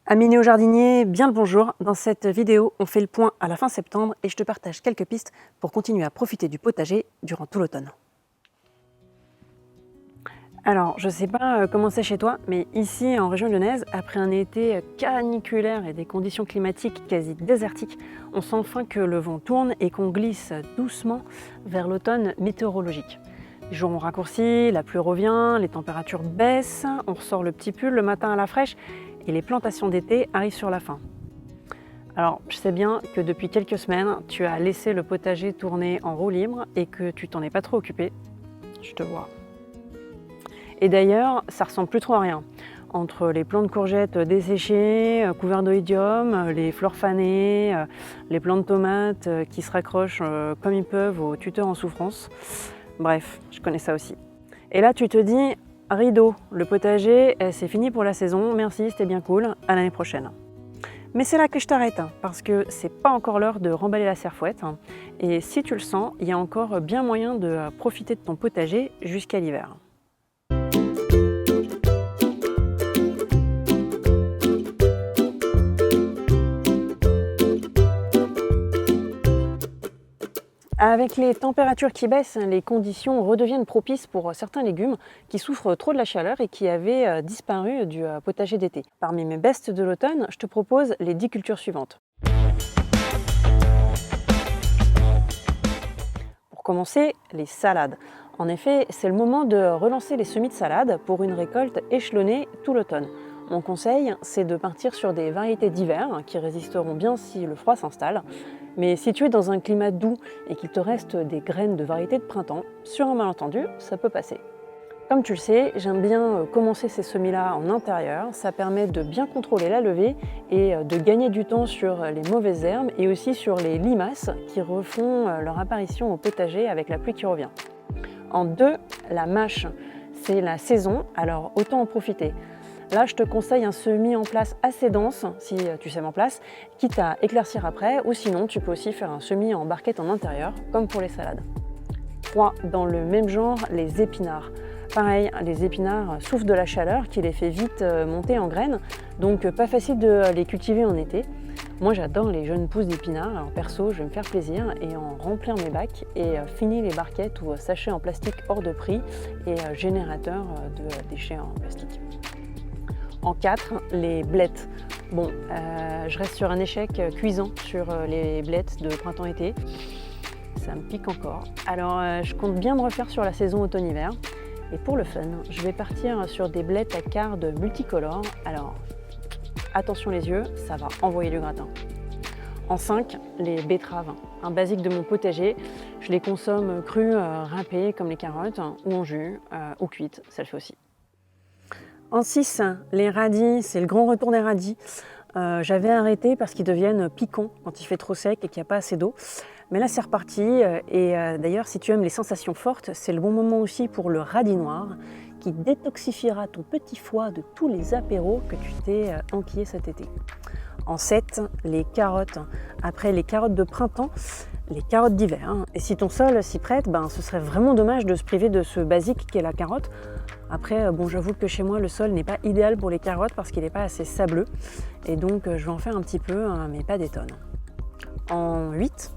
Amis néo-jardiniers, bien le bonjour. Dans cette vidéo, on fait le point à la fin septembre et je te partage quelques pistes pour continuer à profiter du potager durant tout l'automne. Alors, je ne sais pas comment c'est chez toi, mais ici en région lyonnaise, après un été caniculaire et des conditions climatiques quasi désertiques, on sent enfin que le vent tourne et qu'on glisse doucement vers l'automne météorologique. Les jours ont raccourci, la pluie revient, les températures baissent, on ressort le petit pull le matin à la fraîche et les plantations d'été arrivent sur la fin. Alors, je sais bien que depuis quelques semaines, tu as laissé le potager tourner en roue libre et que tu t'en es pas trop occupé. Je te vois. Et d'ailleurs, ça ressemble plus trop à rien. Entre les plants de courgettes desséchés, couverts d'oïdium, les fleurs fanées, les plants de tomates qui se raccrochent comme ils peuvent aux tuteurs en souffrance. Bref, je connais ça aussi. Et là, tu te dis, rideau, le potager, c'est fini pour la saison, merci, c'était bien cool, à l'année prochaine. Mais c'est là que je t'arrête, parce que c'est pas encore l'heure de remballer la serfouette. Et si tu le sens, il y a encore bien moyen de profiter de ton potager jusqu'à l'hiver. Avec les températures qui baissent, les conditions redeviennent propices pour certains légumes qui souffrent trop de la chaleur et qui avaient disparu du potager d'été. Parmi mes bestes de l'automne, je te propose les 10 cultures suivantes. Pour commencer, les salades. En effet, c'est le moment de relancer les semis de salade pour une récolte échelonnée tout l'automne. Mon conseil, c'est de partir sur des variétés d'hiver qui résisteront bien si le froid s'installe. Mais si tu es dans un climat doux et qu'il te reste des graines de variétés de printemps, sur un malentendu, ça peut passer. Comme tu le sais, j'aime bien commencer ces semis-là en intérieur. Ça permet de bien contrôler la levée et de gagner du temps sur les mauvaises herbes et aussi sur les limaces qui refont leur apparition au potager avec la pluie qui revient. En 2, la mâche. C'est la saison, alors autant en profiter. Là, je te conseille un semis en place assez dense, si tu sèmes en place, quitte à éclaircir après, ou sinon tu peux aussi faire un semis en barquette en intérieur, comme pour les salades. 3. Dans le même genre, les épinards. Pareil, les épinards souffrent de la chaleur qui les fait vite monter en graines, donc pas facile de les cultiver en été. Moi j'adore les jeunes pousses d'épinards, alors perso je vais me faire plaisir et en remplir mes bacs et finir les barquettes ou sachets en plastique hors de prix et générateurs de déchets en plastique. En 4, les blettes. Bon, je reste sur un échec cuisant sur les blettes de printemps-été. Ça me pique encore. Alors, je compte bien me refaire sur la saison automne-hiver. Et pour le fun, je vais partir sur des blettes à cardes multicolores. Alors, attention les yeux, ça va envoyer du gratin. En 5, les betteraves. Un basique de mon potager. Je les consomme crues, râpées comme les carottes, ou en jus, ou cuites, ça le fait aussi. En 6, les radis, c'est le grand retour des radis. J'avais arrêté parce qu'ils deviennent piquants quand il fait trop sec et qu'il n'y a pas assez d'eau. Mais là, c'est reparti. Et d'ailleurs, si tu aimes les sensations fortes, c'est le bon moment aussi pour le radis noir qui détoxifiera ton petit foie de tous les apéros que tu t'es enquillés cet été. En 7, les carottes. Après les carottes de printemps, les carottes d'hiver. Et si ton sol s'y prête, ce serait vraiment dommage de se priver de ce basique qu'est la carotte. Après, bon, j'avoue que chez moi, le sol n'est pas idéal pour les carottes parce qu'il n'est pas assez sableux. Et donc, je vais en faire un petit peu, mais pas des tonnes. En 8,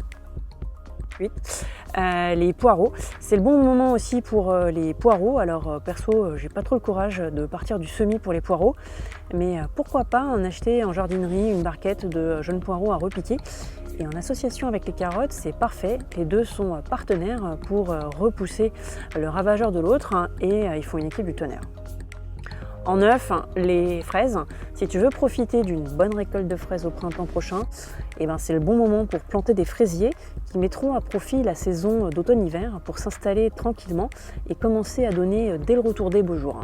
les poireaux. C'est le bon moment aussi pour les poireaux. Alors, perso, j'ai pas trop le courage de partir du semis pour les poireaux. Mais pourquoi pas en acheter en jardinerie une barquette de jeunes poireaux à repiquer. Et en association avec les carottes, c'est parfait. Les deux sont partenaires pour repousser le ravageur de l'autre et ils font une équipe du tonnerre. En 9, les fraises. Si tu veux profiter d'une bonne récolte de fraises au printemps prochain, c'est le bon moment pour planter des fraisiers qui mettront à profit la saison d'automne-hiver pour s'installer tranquillement et commencer à donner dès le retour des beaux jours.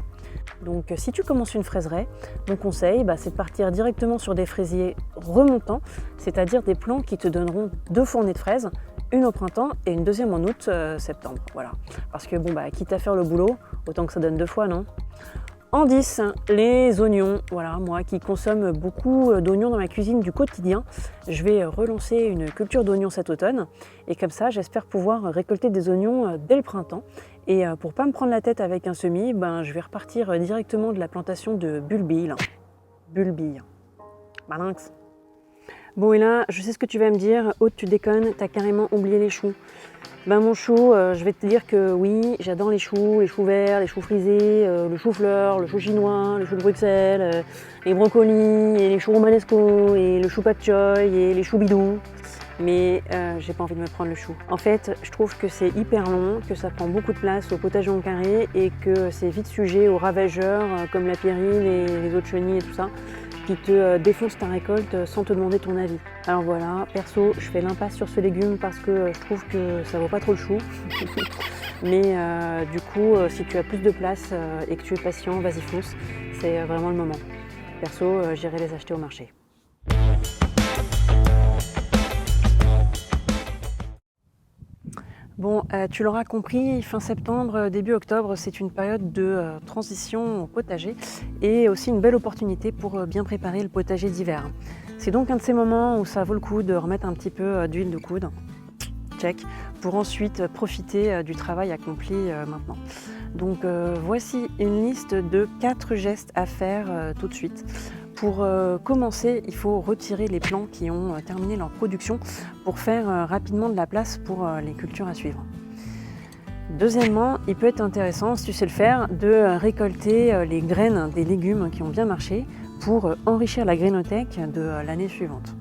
Donc si tu commences une fraiseraie, mon conseil c'est de partir directement sur des fraisiers remontants, c'est-à-dire des plants qui te donneront 2 fournées de fraises, une au printemps et une deuxième en août, septembre. Voilà. Parce que quitte à faire le boulot, autant que ça donne 2 fois, non ? En 10, les oignons. Voilà, moi qui consomme beaucoup d'oignons dans ma cuisine du quotidien, je vais relancer une culture d'oignons cet automne. Et comme ça, j'espère pouvoir récolter des oignons dès le printemps. Et pour pas me prendre la tête avec un semis, je vais repartir directement de la plantation de bulbilles. Bulbilles. Malinx. Bon et là, je sais ce que tu vas me dire, Aude tu déconnes, t'as carrément oublié les choux. Ben mon chou, je vais te dire que oui, j'adore les choux verts, les choux frisés, le chou-fleur, le chou chinois, le chou de Bruxelles, les brocolis, et les choux romanesco, et le chou pak choy, et les choux bidous. Mais j'ai pas envie de me prendre le chou. En fait, je trouve que c'est hyper long, que ça prend beaucoup de place au potager en carré et que c'est vite sujet aux ravageurs comme la pyrrhine et les autres chenilles et tout ça, qui te défoncent ta récolte sans te demander ton avis. Alors voilà, perso, je fais l'impasse sur ce légume parce que je trouve que ça vaut pas trop le chou. Mais du coup, si tu as plus de place et que tu es patient, vas-y fonce, c'est vraiment le moment. Perso, j'irai les acheter au marché. Bon, tu l'auras compris, fin septembre, début octobre, c'est une période de transition au potager et aussi une belle opportunité pour bien préparer le potager d'hiver. C'est donc un de ces moments où ça vaut le coup de remettre un petit peu d'huile de coude, check, pour ensuite profiter du travail accompli maintenant. Donc voici une liste de 4 gestes à faire tout de suite. Pour commencer, il faut retirer les plants qui ont terminé leur production pour faire rapidement de la place pour les cultures à suivre. Deuxièmement, il peut être intéressant, si tu sais le faire, de récolter les graines des légumes qui ont bien marché pour enrichir la grainothèque de l'année suivante.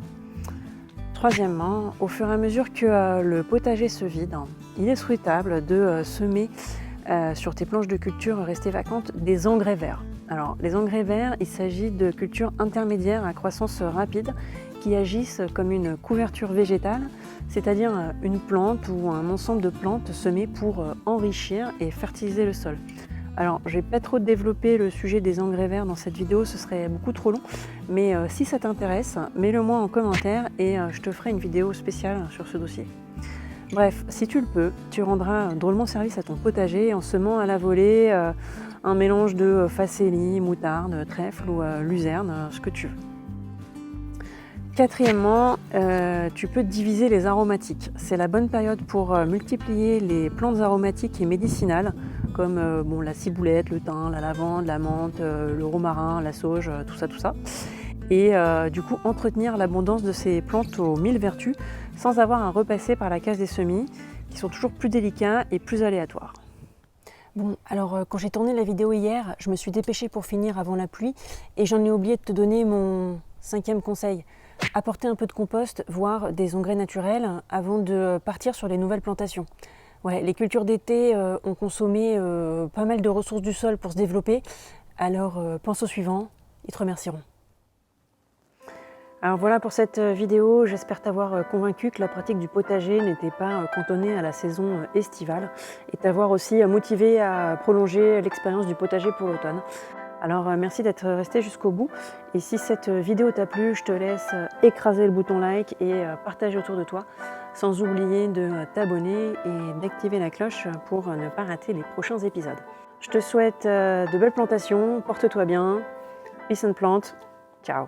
Troisièmement, au fur et à mesure que le potager se vide, il est souhaitable de semer sur tes planches de culture restées vacantes des engrais verts. Alors, les engrais verts, il s'agit de cultures intermédiaires à croissance rapide qui agissent comme une couverture végétale, c'est-à-dire une plante ou un ensemble de plantes semées pour enrichir et fertiliser le sol. Alors, je ne vais pas trop développer le sujet des engrais verts dans cette vidéo, ce serait beaucoup trop long, mais si ça t'intéresse, mets-le moi en commentaire et je te ferai une vidéo spéciale sur ce dossier. Bref, si tu le peux, tu rendras drôlement service à ton potager en semant à la volée un mélange de facélie, moutarde, trèfle ou luzerne, ce que tu veux. Quatrièmement, tu peux diviser les aromatiques. C'est la bonne période pour multiplier les plantes aromatiques et médicinales comme la ciboulette, le thym, la lavande, la menthe, le romarin, la sauge, tout ça. Et du coup entretenir l'abondance de ces plantes aux 1000 vertus sans avoir à repasser par la case des semis qui sont toujours plus délicats et plus aléatoires. Bon, alors quand j'ai tourné la vidéo hier, je me suis dépêchée pour finir avant la pluie et j'en ai oublié de te donner mon 5e conseil. Apporter un peu de compost, voire des engrais naturels avant de partir sur les nouvelles plantations. Ouais, les cultures d'été ont consommé pas mal de ressources du sol pour se développer, alors pense au suivant, ils te remercieront. Alors voilà pour cette vidéo, j'espère t'avoir convaincu que la pratique du potager n'était pas cantonnée à la saison estivale et t'avoir aussi motivé à prolonger l'expérience du potager pour l'automne. Alors merci d'être resté jusqu'au bout et si cette vidéo t'a plu, je te laisse écraser le bouton like et partager autour de toi, sans oublier de t'abonner et d'activer la cloche pour ne pas rater les prochains épisodes. Je te souhaite de belles plantations, porte-toi bien, peace and plant, ciao.